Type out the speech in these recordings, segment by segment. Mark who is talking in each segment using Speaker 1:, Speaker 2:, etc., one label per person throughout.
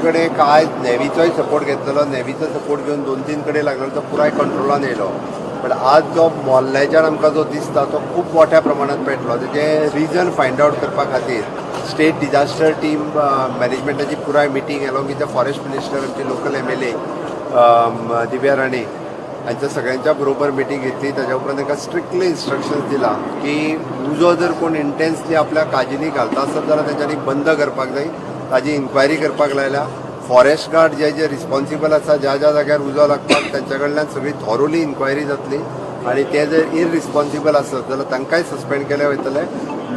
Speaker 1: कडेन काय नेव्हीचोय सपोर्ट घेतलेलो, नेव्हीचो सपोर्ट घेवन 2-3 कडेन लागलेलो तो पुराय कंट्रोलान येयलो. बट आज जो मोल्ल्याच्यान आमकां जो दिसता तो खूब मोठ्या प्रमाणात पेटलो. तेजें रिजन फायंड आउट करपा खातीर स्टेट डिजास्टर टीम मॅनेजमेंटाची पुराय meeting along with the forest minister आमचे लोकल MLA दिव्या राणे हांच्या सगळ्यांच्या बरोबर मिटींग घेतली. ताच्या उपरांत तांकां स्ट्रिक्टली इन्स्ट्रक्शन्स दिला की उजो जर कोण इंटेन्सली आपल्या काजींनी घालता आसत जाल्यार तेंच्यांनी बंद करपाक जाय. ताजी इन्क्वायरी करपाक लायल्या. फॉरेस्ट गार्ड जे रिस्पॉन्सिबल आसा ज्या जाग्यार उजो लागतात तांच्या कडल्यान सगळी थॉरोली इन्क्वायरी जातली आनी ते जर इररिस्पॉन्सिबल आसत जाल्यार तांकांय सस्पेंड केले वयतले.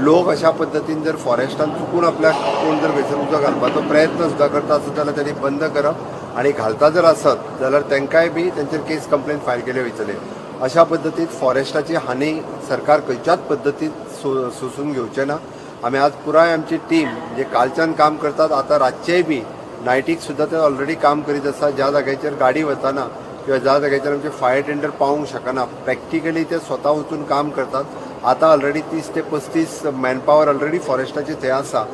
Speaker 1: लोक अशा पद्दतीन जर फॉरेस्टान चुकून आपल्याक कोण जर खंयसर उजो घालपाचो प्रयत्न सुद्दां करता आसत जाल्यार त्यांनी बंद करप आनी घालता जर आसत जाल्यार तांकांय बी तेंचेर केस कंप्लेन फायल केले वयतले. अशा पद्दतीन फॉरेस्टाची हानी सरकार खंयच्याच पद्दतीन सोसून घेवचें ना. आमी आज पुराय आमची टीम जे कालच्यान काम करतात आतां रातचेय बी नायटीक सुद्दां ते ऑलरेडी काम करीत आसा. ज्या जाग्याचेर गाडी वताना किंवा ज्या जाग्याचेर आमचे फायर टेंडर पावूंक शकना प्रॅक्टिकली ते स्वता वचून काम करतात. आता ऑलरेडी 30 ते 35 मॅनपॉवर ऑलरेडी फॉरेस्टाचे थंय आसा.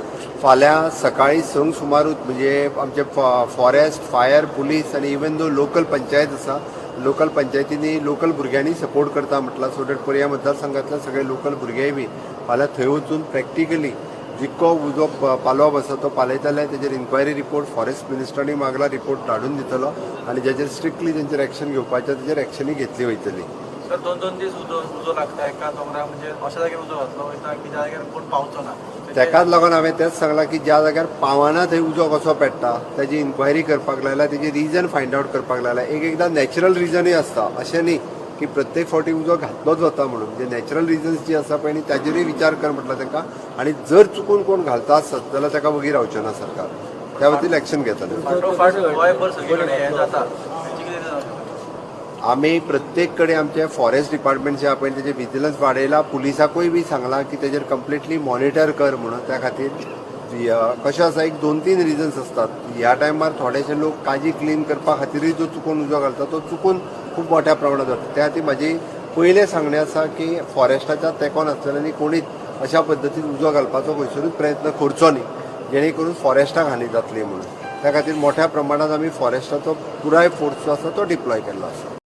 Speaker 1: फाल्यां सकाळी संक सुमारूच म्हणजे आमचे फॉरेस्ट फायर पुलीस आनी इवन दो लोकल पंचायत आसा लोकल पंचायतींनी लोकल भुरग्यांनी सपोर्ट करता म्हटला. सो दॅट पर्या मतदारसंघातले सगळे लोकल भुरगेय बी फाल्यां थंय वचून प्रॅक्टिकली जितको उजो पालोवप आसा तो पालयतले. तेजेर इन्क्वायरी रिपोर्ट फॉरेस्ट मिनिस्टरांनी मागला रिपोर्ट धाडून दितलो आनी जेचेर स्ट्रिक्टली तेंचेर एक्शन घेवपाचें तेजेर एक्शनूय घेतली वयतली.
Speaker 2: सर 2-2 दीस उजो लागता एका दोंगराक म्हणजे अशा जाग्यार उजो घातलो वयता की ज्या जाग्यार कोण पावचो ना.
Speaker 1: तेकाच लागून हांवें तेच सांगलां की ज्या जाग्यार पावना थंय उजो कसो पेट्टा तेजी इन्क्वायरी करपाक लायला. तेजी रिजन फायंड आउट करपाक लायला. एकदां नॅचरल रिजनूय आसता. अशें न्ही की प्रत्येक फावटी उजो घातलोच वता म्हणून. जे नॅचरल रिजन्स जी आसा पळय न्ही ताजेरूय विचार कर म्हटलं तांकां. आनी जर चुकून कोण घालता आसत जाल्यार ताका वगीर रावचें ना सरकार. त्या खातीर एक्शन घेतलें. आमी प्रत्येक कडेन आमचे फॉरेस्ट डिपार्टमेंट जे पळय तेजे विजिलन्स वाडयला. पुलिसाकूय बी सांगलां की तेजेर कंप्लिटली मॉनिटर कर म्हणून. त्या खातीर कशें आसा एक 2-3 रिजन्स आसतात. ह्या टायमार थोडेशे लोक काजी क्लीन करपा खातीरूय जो चुकून उजो घालता तो चुकून खूब मोठ्या प्रमाणात जाता. त्या खातीर म्हाजी पयलें सांगणें आसा की फॉरेस्टाच्या तेंकोन आसलेल्यांनी कोणीच अशा पद्दतीन उजो घालपाचो खंयसरूच प्रयत्न करचो न्ही जेणे करून फॉरेस्टाक हानी जातली म्हणून. त्या खातीर मोठ्या प्रमाणात आमी फॉरेस्टाचो पुराय फोर्स जो आसा तो डिप्लॉय केल्लो आसा.